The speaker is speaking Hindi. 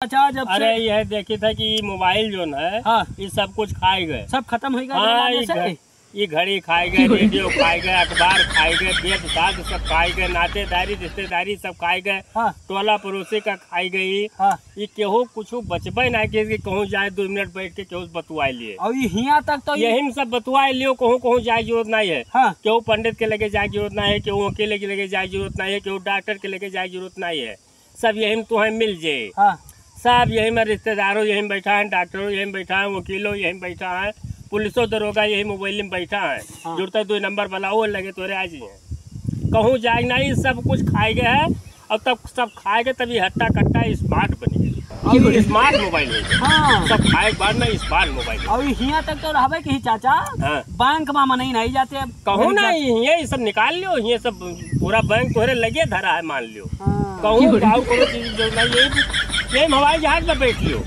अच्छा जब अरे यह देखी था कि मोबाइल जो है हाँ ये सब कुछ खाए गए, सब खत्म हो गया। हाँ ये घड़ी खाए गए, रेडियो खाए गए, अखबार खाए गए, वेद साध सब खाए गए, नातेदारी रिश्तेदारी सब खाए गए, हाँ टोला पड़ोसी का खाई गई। हाँ ये केहू कुछ बचबे ना कि कहूँ जाए 2 मिनट बैठ के केहू बतुआ लिए, और ये हिया तक तो यही में सब बतुआ लियो। कहूँ जाए जरूरत नहीं है, हाँ केहू पंडित के लेके जाए जरूरत नहीं है, केहू वकील के लेके जाए जरूरत नहीं है, केहू डॉक्टर के लेके जाए जरूरत नहीं है। सब यही में तुम्हें मिल जाए, हाँ सब यही में रिश्तेदारों यही में बैठा है, डॉक्टरों यही में बैठा है, वकीलों यही में बैठा है, पुलिसों दरोगा यही मोबाइल में बैठा है। हाँ। जुड़ता 2 नंबर बनाओ लगे तोरे आज ही है, कहूँ जाए नहीं, सब कुछ खाए गए है। और तब सब खाएगे तभी हट्टा कट्टा स्मार्ट बनी, और स्मार्ट मोबाइल है। हाँ सब खाए के बाद में स्मार्ट मोबाइल। और हिया तक तो रहबे कि चाचा हाँ बैंक में नहीं जाते। कहूँ ना ये सब निकाल लियो, ये सब पूरा बैंक तोरे लगे धरा है मान लियो। हाँ। कहूँ गाँव कोनो चीज जो नहीं, यही हवाई जहाज में बैठ लियो।